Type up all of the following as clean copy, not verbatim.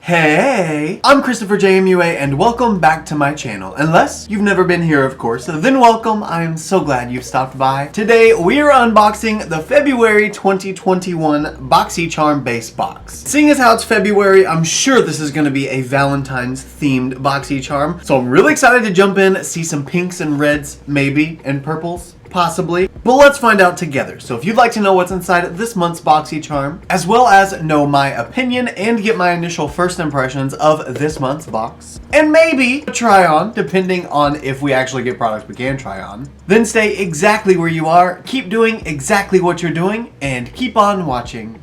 Hey, I'm ChristopherJMUA and welcome back to my channel. Unless you've never been here, of course, then welcome. I am so glad you've stopped by. Today, we are unboxing the February 2021 Boxycharm base box. Seeing as how it's February, I'm sure this is going to be a Valentine's themed Boxycharm. So I'm really excited to jump in, see some pinks and reds, maybe, and purples. Possibly, but let's find out together. So if you'd like to know what's inside this month's Boxycharm, as well as know my opinion and get my initial first impressions of this month's box, and maybe a try on, depending on if we actually get products we can try on, then stay exactly where you are, keep doing exactly what you're doing, and keep on watching.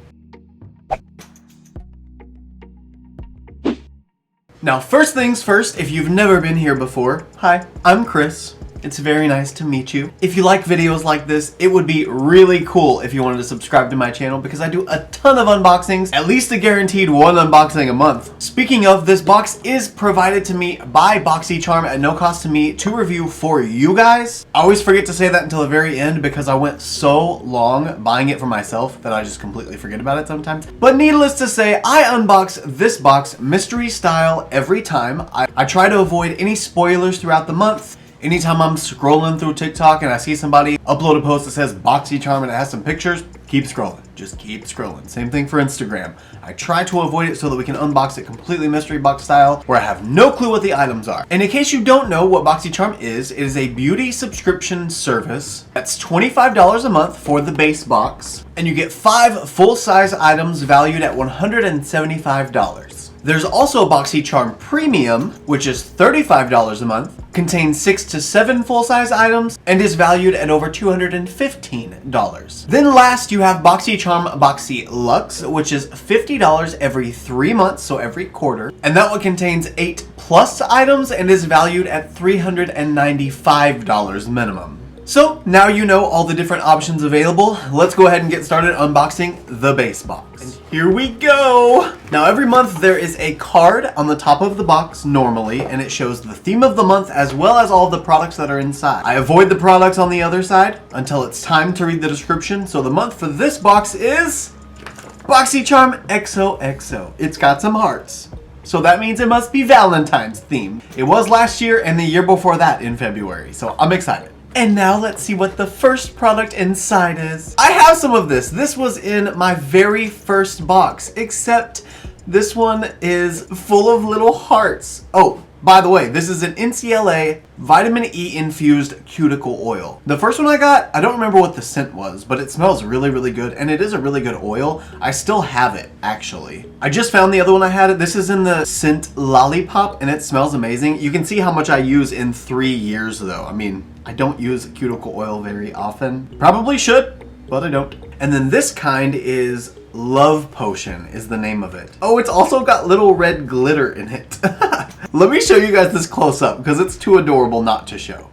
Now, first things first, if you've never been here before, hi, I'm Chris. It's very nice to meet you. If you like videos like this, it would be really cool if you wanted to subscribe to my channel because I do a ton of unboxings, at least a guaranteed one unboxing a month. Speaking of, this box is provided to me by Boxycharm at no cost to me to review for you guys. I always forget to say that until the very end because I went so long buying it for myself that I just completely forget about it sometimes. But needless to say, I unbox this box mystery style every time. I try to avoid any spoilers throughout the month. Anytime I'm scrolling through TikTok and I see somebody upload a post that says Boxycharm and it has some pictures, keep scrolling. Just keep scrolling. Same thing for Instagram. I try to avoid it so that we can unbox it completely mystery box style where I have no clue what the items are. And in case you don't know what Boxycharm is, it is a beauty subscription service that's $25 a month for the base box. And you get 5 full-size items valued at $175. There's also Boxycharm Premium, which is $35 a month, contains 6 to 7 full-size items, and is valued at over $215. Then last, you have Boxycharm Boxy Luxe, which is $50 every 3 months, so every quarter. And that one contains 8 plus items and is valued at $395 minimum. So now you know all the different options available. Let's go ahead and get started unboxing the base box. And here we go. Now every month there is a card on the top of the box normally, and it shows the theme of the month as well as all of the products that are inside. I avoid the products on the other side until it's time to read the description. So the month for this box is Boxycharm XOXO. It's got some hearts. So that means it must be Valentine's themed. It was last year and the year before that in February. So I'm excited. And now let's see what the first product inside is. I have some of this. This was in my very first box, except this one is full of little hearts. Oh, by the way, this is an NCLA vitamin E infused cuticle oil. The first one I got, I don't remember what the scent was, but it smells really, really good, and it is a really good oil. I still have it, actually. I just found the other one I had. This is in the scent Lollipop, and it smells amazing. You can see how much I use in 3 years, though. I mean, I don't use cuticle oil very often. Probably should, but I don't. And then this kind is Love Potion is the name of it. Oh, it's also got little red glitter in it. Let me show you guys this close up because it's too adorable not to show.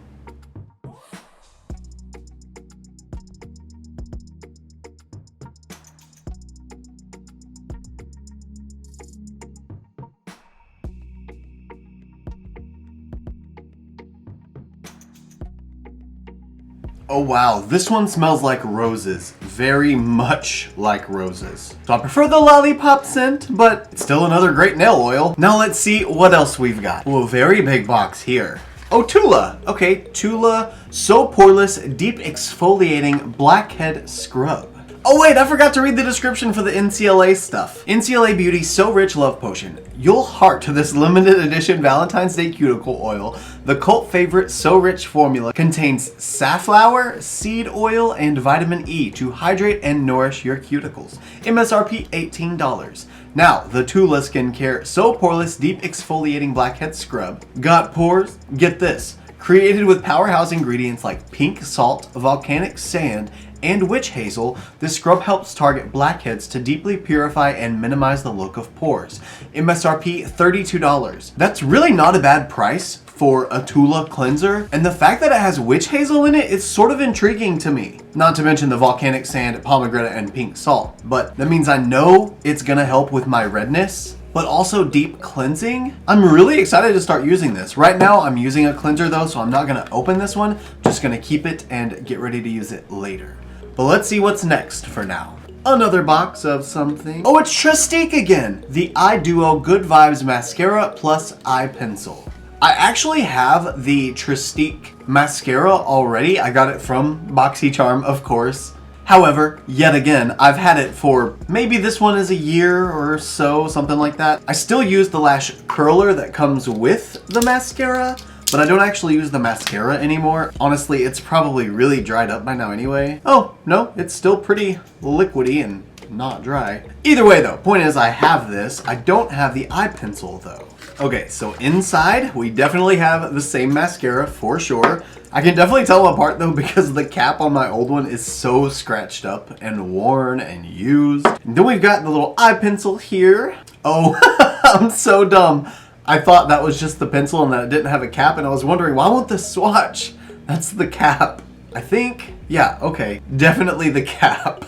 Oh wow, this one smells like roses. Very much like roses. So I prefer the Lollipop scent, but it's still another great nail oil. Now let's see what else we've got. Oh, a very big box here. Oh, Tula. Okay, Tula So Poreless Deep Exfoliating Blackhead Scrub. Oh wait, I forgot to read the description for the NCLA stuff. NCLA Beauty So Rich Love Potion. You'll heart to this limited edition Valentine's Day cuticle oil. The cult favorite So Rich formula contains safflower, seed oil, and vitamin E to hydrate and nourish your cuticles. MSRP $18. Now, the Tula Skincare So Poreless Deep Exfoliating Blackhead Scrub. Got pores? Get this. Created with powerhouse ingredients like pink salt, volcanic sand, and witch hazel, this scrub helps target blackheads to deeply purify and minimize the look of pores. MSRP $32. That's really not a bad price for a Tula cleanser, and the fact that it has witch hazel in it is sort of intriguing to me. Not to mention the volcanic sand, pomegranate, and pink salt, but that means I know it's gonna help with my redness, but also deep cleansing. I'm really excited to start using this. Right now I'm using a cleanser though, so I'm not gonna open this one, just gonna keep it and get ready to use it later. But let's see what's next for now. Another box of something. Oh, it's Trestique again. The Eye Duo Good Vibes Mascara plus Eye Pencil. I actually have the Trestique mascara already. I got it from Boxycharm, of course. However, yet again, I've had it for maybe this one is a year or so, something like that. I still use the lash curler that comes with the mascara, but I don't actually use the mascara anymore. Honestly, it's probably really dried up by now anyway. Oh, no, it's still pretty liquidy and not dry. Either way though, point is I have this. I don't have the eye pencil though. Okay, so inside, we definitely have the same mascara for sure. I can definitely tell them apart though because the cap on my old one is so scratched up and worn and used. And then we've got the little eye pencil here. Oh, I'm so dumb. I thought that was just the pencil and that it didn't have a cap, and I was wondering, why won't this swatch? That's the cap. I think, yeah, okay. Definitely the cap.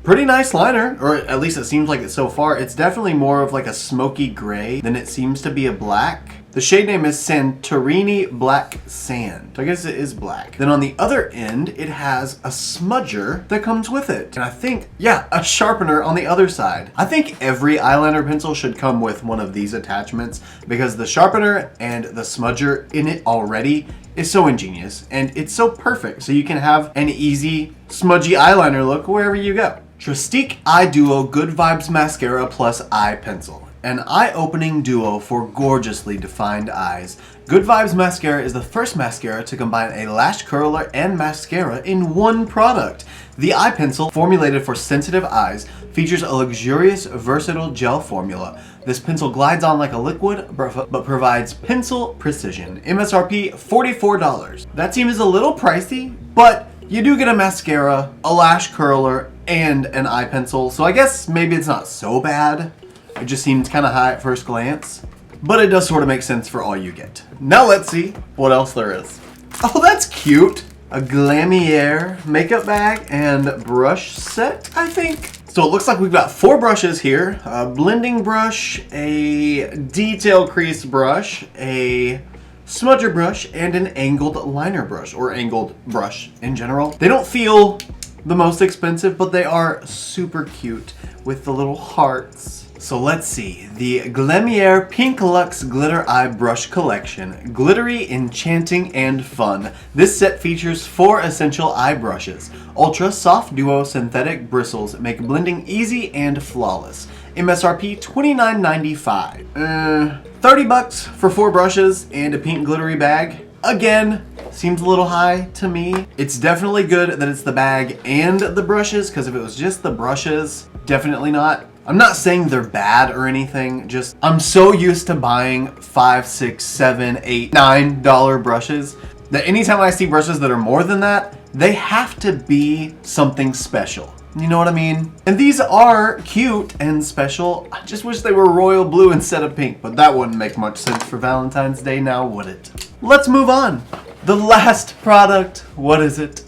Pretty nice liner, or at least it seems like it so far. It's definitely more of like a smoky gray than it seems to be a black. The shade name is Santorini Black Sand. So I guess it is black. Then on the other end, it has a smudger that comes with it. And I think, yeah, a sharpener on the other side. I think every eyeliner pencil should come with one of these attachments because the sharpener and the smudger in it already is so ingenious and it's so perfect. So you can have an easy smudgy eyeliner look wherever you go. Trestique Eye Duo Good Vibes Mascara plus Eye Pencil. An eye-opening duo for gorgeously defined eyes. Good Vibes Mascara is the first mascara to combine a lash curler and mascara in one product. The eye pencil, formulated for sensitive eyes, features a luxurious, versatile gel formula. This pencil glides on like a liquid, but provides pencil precision. MSRP $44. That seems a little pricey, but you do get a mascara, a lash curler, and an eye pencil, so I guess maybe it's not so bad. It just seems kind of high at first glance, but it does sort of make sense for all you get. Now let's see what else there is. Oh, that's cute. A Glamier makeup bag and brush set, I think. So it looks like we've got 4 brushes here. A blending brush, a detail crease brush, a smudger brush, and an angled liner brush, or angled brush in general. They don't feel the most expensive, but they are super cute with the little hearts. So let's see, the Glamier Pink Luxe Glitter Eye Brush Collection. Glittery, enchanting, and fun. This set features 4 essential eye brushes. Ultra Soft Duo Synthetic Bristles make blending easy and flawless. MSRP $29.95. 30 bucks for 4 brushes and a pink glittery bag. Again, seems a little high to me. It's definitely good that it's the bag and the brushes, because if it was just the brushes, definitely not. I'm not saying they're bad or anything, just I'm so used to buying $5, $6, $7, $8, $9 brushes that anytime I see brushes that are more than that, they have to be something special. You know what I mean? And these are cute and special. I just wish they were royal blue instead of pink, but that wouldn't make much sense for Valentine's Day now, would it? Let's move on. The last product, what is it?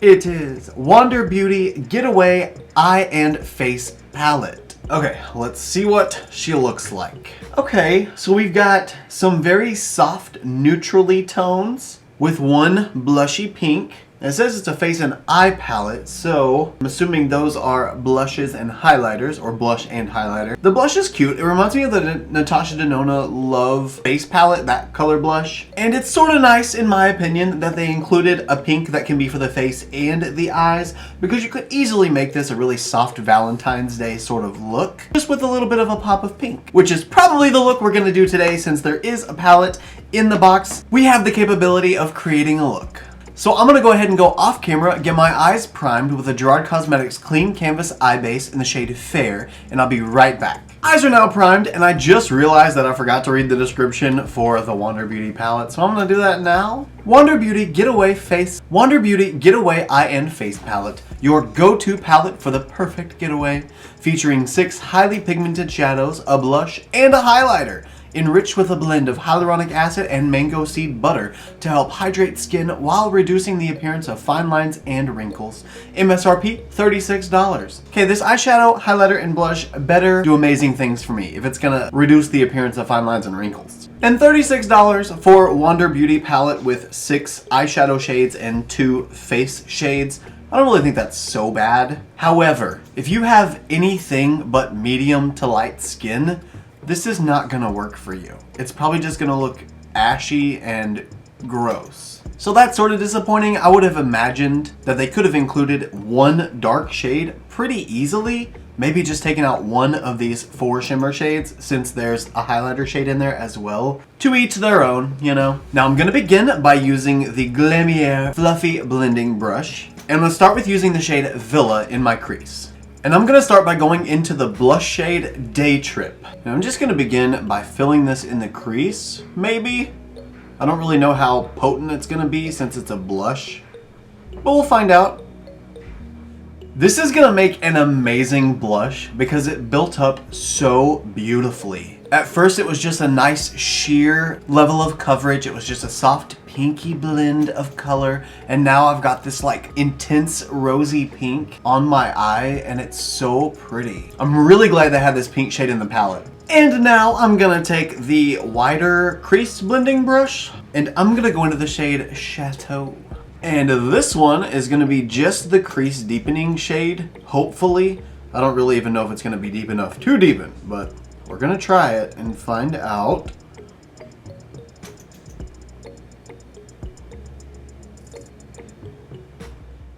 It is Wander Beauty Getaway Eye and Face Palette. Okay, let's see what she looks like. Okay, so we've got some very soft neutrally tones with one blushy pink. It says it's a face and eye palette, so I'm assuming those are blushes and highlighters, or blush and highlighter. The blush is cute. It reminds me of the Natasha Denona Love face palette, that color blush. And it's sort of nice, in my opinion, that they included a pink that can be for the face and the eyes, because you could easily make this a really soft Valentine's Day sort of look, just with a little bit of a pop of pink, which is probably the look we're gonna do today. Since there is a palette in the box, we have the capability of creating a look. So I'm gonna go ahead and go off camera, get my eyes primed with a Gerard Cosmetics Clean Canvas Eye Base in the shade Fair, and I'll be right back. Eyes are now primed, and I just realized that I forgot to read the description for the Wander Beauty palette, so I'm gonna do that now. Wander Beauty Getaway Eye and Face Palette, your go-to palette for the perfect getaway, featuring 6 highly pigmented shadows, a blush, and a highlighter. Enriched with a blend of hyaluronic acid and mango seed butter to help hydrate skin while reducing the appearance of fine lines and wrinkles. MSRP $36. Okay, this eyeshadow, highlighter, and blush better do amazing things for me if it's gonna reduce the appearance of fine lines and wrinkles. And $36 for Wander Beauty palette with 6 eyeshadow shades and 2 face shades. I don't really think that's so bad. However, if you have anything but medium to light skin, this is not gonna work for you. It's probably just gonna look ashy and gross. So that's sort of disappointing. I would have imagined that they could have included one dark shade pretty easily. Maybe just taking out one of these 4 shimmer shades, since there's a highlighter shade in there as well. To each their own, you know. Now I'm gonna begin by using the Glammier Fluffy Blending Brush. And I'm gonna start with using the shade Villa in my crease. And I'm gonna start by going into the blush shade Day Trip. And I'm just gonna begin by filling this in the crease, maybe. I don't really know how potent it's gonna be since it's a blush, but we'll find out. This is gonna make an amazing blush because it built up so beautifully. At first it was just a nice sheer level of coverage. It was just a soft pinky blend of color. And now I've got this like intense rosy pink on my eye and it's so pretty. I'm really glad they had this pink shade in the palette. And now I'm gonna take the wider crease blending brush and I'm gonna go into the shade Chateau. And this one is gonna be just the crease deepening shade, hopefully. I don't really even know if it's gonna be deep enough to deepen, but we're gonna try it and find out.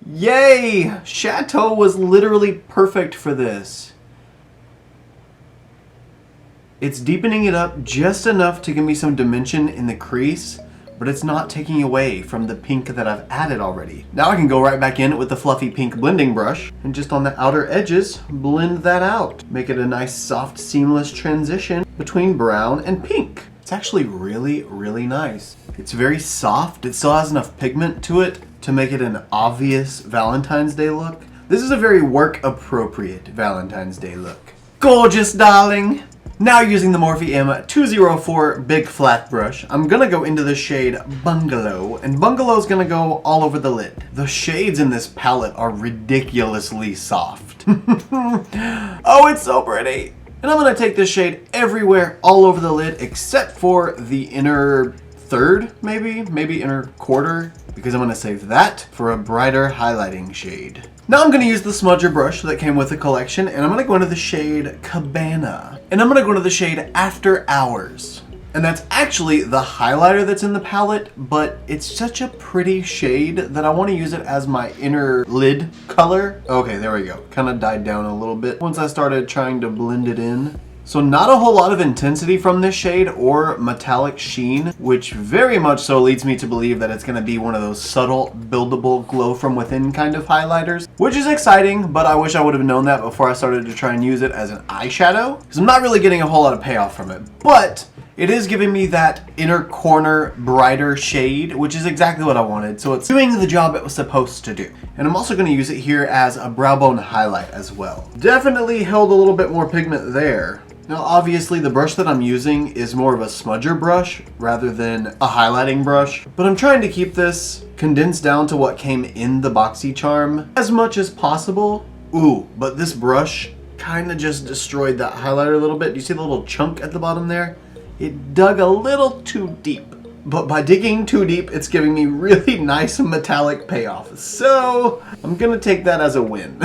Yay! Chateau was literally perfect for this. It's deepening it up just enough to give me some dimension in the crease, but it's not taking away from the pink that I've added already. Now I can go right back in with the fluffy pink blending brush and just on the outer edges, blend that out. Make it a nice soft seamless transition between brown and pink. It's actually really, really nice. It's very soft. It still has enough pigment to it to make it an obvious Valentine's Day look. This is a very work appropriate Valentine's Day look. Gorgeous, darling. Now using the Morphe M204 Big Flat Brush, I'm gonna go into the shade Bungalow, and Bungalow's gonna go all over the lid. The shades in this palette are ridiculously soft. Oh, it's so pretty! And I'm gonna take this shade everywhere, all over the lid, except for the inner third, maybe inner quarter, because I'm gonna save that for a brighter highlighting shade. Now I'm going to use the smudger brush that came with the collection, and I'm going to go into the shade Cabana. And I'm going to go into the shade After Hours. And that's actually the highlighter that's in the palette, but it's such a pretty shade that I want to use it as my inner lid color. Okay, there we go. Kind of died down a little bit once I started trying to blend it in. So not a whole lot of intensity from this shade or metallic sheen, which very much so leads me to believe that it's going to be one of those subtle, buildable, glow from within kind of highlighters, which is exciting, but I wish I would have known that before I started to try and use it as an eyeshadow, because I'm not really getting a whole lot of payoff from it, but it is giving me that inner corner brighter shade, which is exactly what I wanted, so it's doing the job it was supposed to do. And I'm also going to use it here as a brow bone highlight as well. Definitely held a little bit more pigment there. Now obviously the brush that I'm using is more of a smudger brush rather than a highlighting brush, but I'm trying to keep this condensed down to what came in the Boxycharm as much as possible. Ooh, but this brush kind of just destroyed that highlighter a little bit. Do you see the little chunk at the bottom there? It dug a little too deep, but by digging too deep, it's giving me really nice metallic payoff. So I'm gonna take that as a win.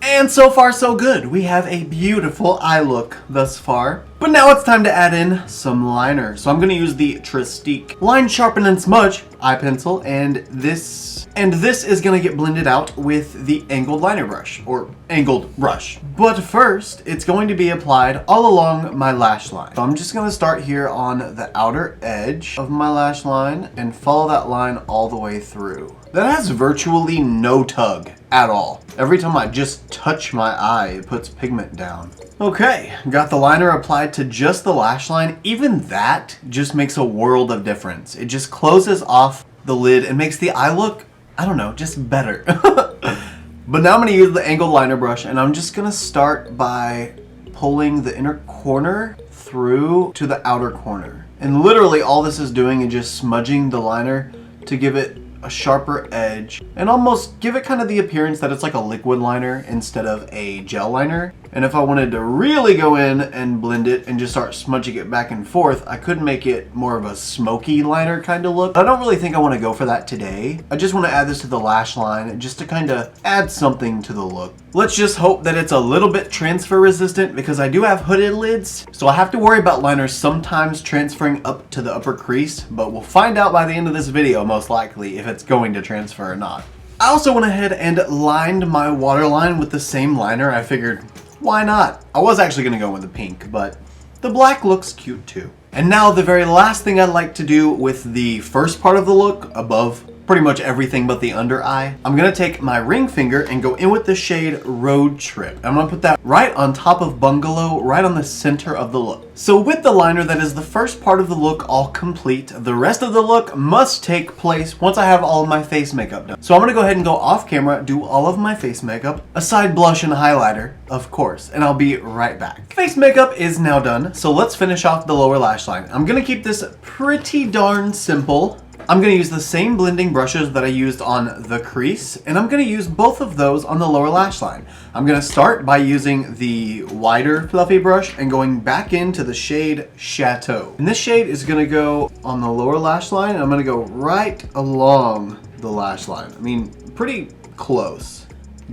And so far so good. We have a beautiful eye look thus far. But now it's time to add in some liner. So I'm going to use the Trestique Line Sharpen and Smudge eye pencil, and this is going to get blended out with the angled liner brush, or angled brush. But first, it's going to be applied all along my lash line. So I'm just going to start here on the outer edge of my lash line and follow that line all the way through. That has virtually no tug at all. Every time I just touch my eye, it puts pigment down. Okay, got the liner applied to just the lash line. Even that just makes a world of difference. It just closes off the lid and makes the eye look, I don't know, just better. But now I'm going to use the angled liner brush, and I'm just going to start by pulling the inner corner through to the outer corner. And literally all this is doing is just smudging the liner to give it a sharper edge and almost give it kind of the appearance that it's like a liquid liner instead of a gel liner. And if I wanted to really go in and blend it and just start smudging it back and forth, I could make it more of a smoky liner kind of look. But I don't really think I want to go for that today. I just want to add this to the lash line just to kind of add something to the look. Let's just hope that it's a little bit transfer resistant because I do have hooded lids. So I have to worry about liners sometimes transferring up to the upper crease, but we'll find out by the end of this video most likely if it's going to transfer or not. I also went ahead and lined my waterline with the same liner. I figured, why not? I was actually going to go with the pink, but the black looks cute too. And now the very last thing I'd like to do with the first part of the look, above pretty much everything but the under eye, I'm going to take my ring finger and go in with the shade Road Trip. I'm going to put that right on top of Bungalow, right on the center of the look. So with the liner, that is the first part of the look all complete. The rest of the look must take place once I have all of my face makeup done. So I'm going to go ahead and go off camera, do all of my face makeup, aside blush and highlighter, of course, and I'll be right back. Face makeup is now done, so let's finish off the lower lash line. I'm going to keep this pretty darn simple. I'm going to use the same blending brushes that I used on the crease, and I'm going to use both of those on the lower lash line. I'm going to start by using the wider fluffy brush and going back into the shade Chateau. And this shade is going to go on the lower lash line, and I'm going to go right along the lash line. I mean, pretty close.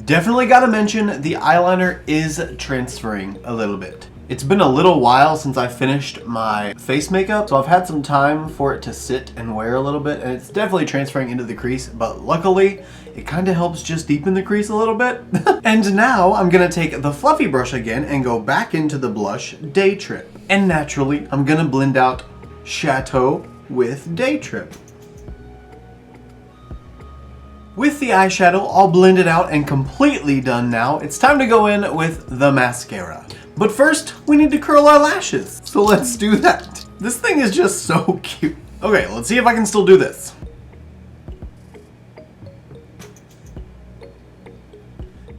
Definitely got to mention the eyeliner is transferring a little bit. It's been a little while since I finished my face makeup, so I've had some time for it to sit and wear a little bit, and it's definitely transferring into the crease, but luckily, it kind of helps just deepen the crease a little bit. And now I'm gonna take the fluffy brush again and go back into the blush Day Trip. And naturally, I'm gonna blend out Chateau with Day Trip. With the eyeshadow all blended out and completely done now, it's time to go in with the mascara. But first, we need to curl our lashes. So let's do that. This thing is just so cute. Okay, let's see if I can still do this.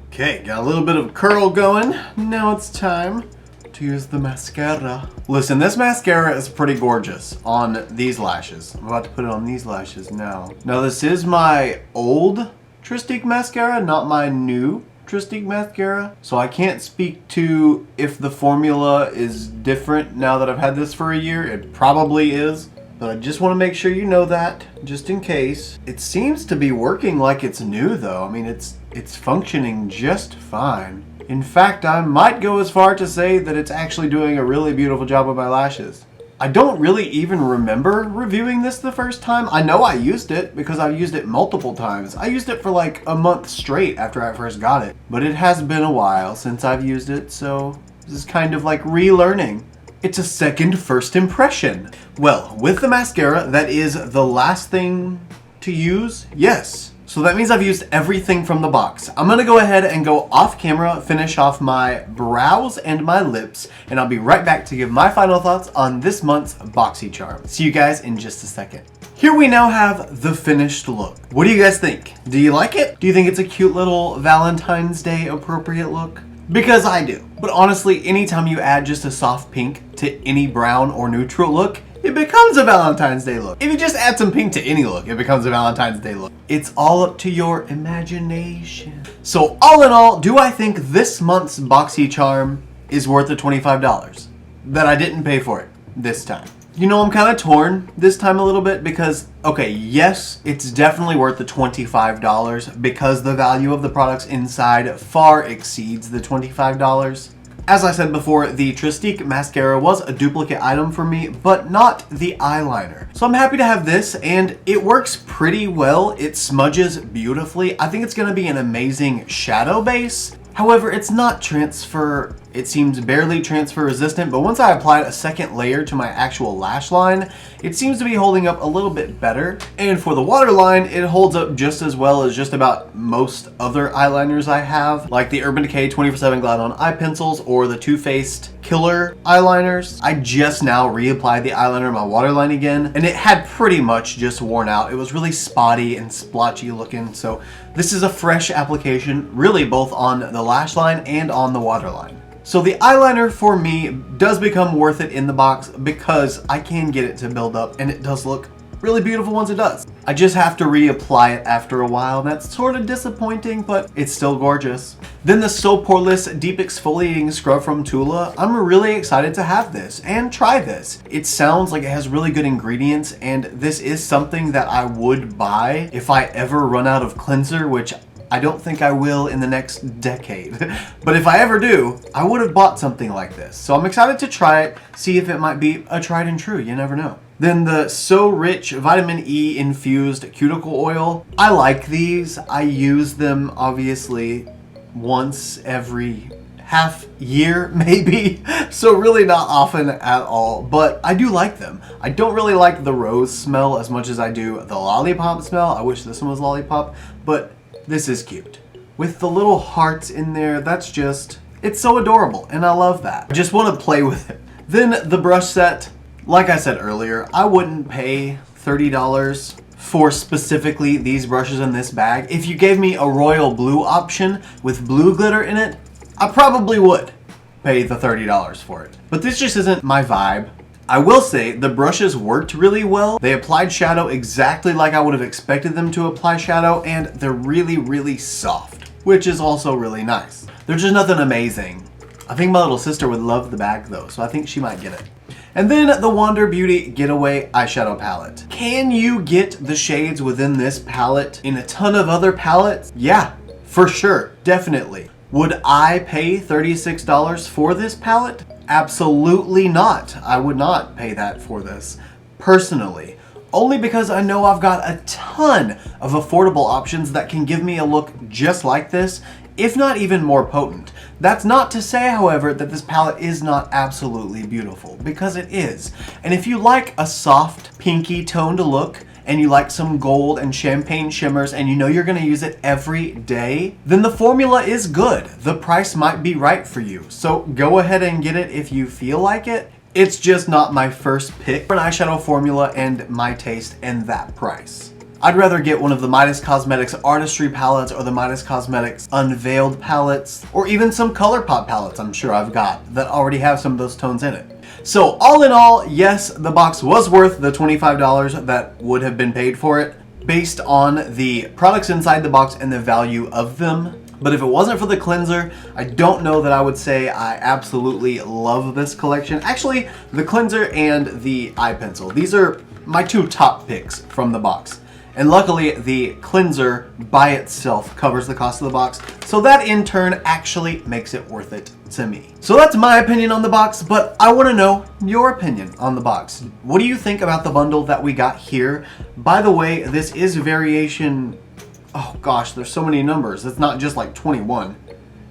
Okay, got a little bit of curl going. Now it's time to use the mascara. Listen, this mascara is pretty gorgeous on these lashes. I'm about to put it on these lashes now. Now this is my old Trestique mascara, not my new Trestique mascara, so I can't speak to if the formula is different now that I've had this for a year. It probably is, but I just want to make sure you know that, just in case. It seems to be working like it's new though. I mean, it's functioning just fine. In fact, I might go as far to say that it's actually doing a really beautiful job with my lashes. I don't really even remember reviewing this the first time. I know I used it because I've used it multiple times. I used it for like a month straight after I first got it. But it has been a while since I've used it, so this is kind of like relearning. It's a second first impression. Well, with the mascara, that is the last thing to use, yes. So that means I've used everything from the box. I'm gonna go ahead and go off camera, finish off my brows and my lips, and I'll be right back to give my final thoughts on this month's Boxycharm. See you guys in just a second. Here we now have the finished look. What do you guys think? Do you like it? Do you think it's a cute little Valentine's Day appropriate look? Because I do. But honestly, anytime you add just a soft pink to any brown or neutral look, it becomes a Valentine's Day look. If you just add some pink to any look, it becomes a Valentine's Day look. It's all up to your imagination. So all in all, do I think this month's Boxycharm is worth the $25? That I didn't pay for it this time. You know, I'm kind of torn this time a little bit because, okay, yes, it's definitely worth the $25 because the value of the products inside far exceeds the $25. As I said before, the Trestique mascara was a duplicate item for me, but not the eyeliner. So I'm happy to have this, and it works pretty well. It smudges beautifully. I think it's going to be an amazing shadow base. However, it's not transfer, it seems barely transfer resistant, but once I applied a second layer to my actual lash line, it seems to be holding up a little bit better. And for the waterline, it holds up just as well as just about most other eyeliners I have, like the Urban Decay 24/7 Glide On eye pencils or the Too Faced Killer eyeliners. I just now reapplied the eyeliner in my waterline again, and it had pretty much just worn out. It was really spotty and splotchy looking, so this is a fresh application, really both on the lash line and on the waterline. So the eyeliner for me does become worth it in the box because I can get it to build up and it does look really beautiful once it does. I just have to reapply it after a while, and that's sort of disappointing, but it's still gorgeous. Then the So Poreless Deep Exfoliating Scrub from Tula. I'm really excited to have this and try this. It sounds like it has really good ingredients, and this is something that I would buy if I ever run out of cleanser, which I don't think I will in the next decade. But if I ever do, I would have bought something like this. So I'm excited to try it, see if it might be a tried and true. You never know. Then the So Rich Vitamin E Infused Cuticle Oil. I like these. I use them obviously once every half year maybe, so really not often at all, but I do like them. I don't really like the rose smell as much as I do the lollipop smell. I wish this one was lollipop, but this is cute. With the little hearts in there, that's just, it's so adorable, and I love that. I just want to play with it. Then the brush set, like I said earlier, I wouldn't pay $30 for specifically these brushes in this bag. If you gave me a royal blue option with blue glitter in it, I probably would pay the $30 for it. But this just isn't my vibe. I will say the brushes worked really well. They applied shadow exactly like I would have expected them to apply shadow, and they're really, really soft, which is also really nice. They're just nothing amazing. I think my little sister would love the bag though, so I think she might get it. And then the Wander Beauty Getaway Eyeshadow Palette. Can you get the shades within this palette in a ton of other palettes? Yeah, for sure, definitely. Would I pay $36 for this palette? Absolutely not. I would not pay that for this, personally. Only because I know I've got a ton of affordable options that can give me a look just like this, if not even more potent. That's not to say, however, that this palette is not absolutely beautiful, because it is. And if you like a soft, pinky toned look, and you like some gold and champagne shimmers, and you know you're gonna use it every day, then the formula is good. The price might be right for you. So go ahead and get it if you feel like it. It's just not my first pick for an eyeshadow formula and my taste and that price. I'd rather get one of the Midas Cosmetics Artistry palettes or the Midas Cosmetics Unveiled palettes, or even some ColourPop palettes I'm sure I've got that already have some of those tones in it. So all in all, yes, the box was worth the $25 that would have been paid for it based on the products inside the box and the value of them. But if it wasn't for the cleanser, I don't know that I would say I absolutely love this collection. Actually, the cleanser and the eye pencil. These are my two top picks from the box. And luckily, the cleanser by itself covers the cost of the box, so that in turn actually makes it worth it to me. So that's my opinion on the box, but I want to know your opinion on the box. What do you think about the bundle that we got here? By the way, this is variation, oh gosh, there's so many numbers. It's not just like 21.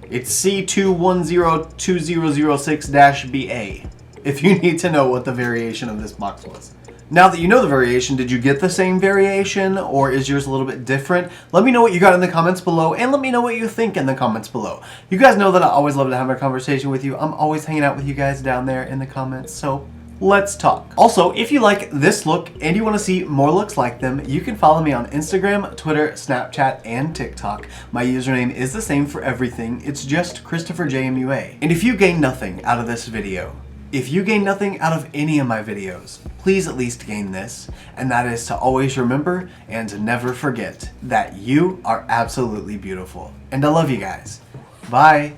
It's C21020006-BA, if you need to know what the variation of this box was. Now that you know the variation, did you get the same variation, or is yours a little bit different? Let me know what you got in the comments below, and let me know what you think in the comments below. You guys know that I always love to have a conversation with you. I'm always hanging out with you guys down there in the comments, so let's talk. Also, if you like this look and you want to see more looks like them, you can follow me on Instagram, Twitter, Snapchat, and TikTok. My username is the same for everything. It's just ChristopherJMUA. And if you gain nothing out of this video, if you gain nothing out of any of my videos, please at least gain this, and that is to always remember and never forget that you are absolutely beautiful. And I love you guys. Bye.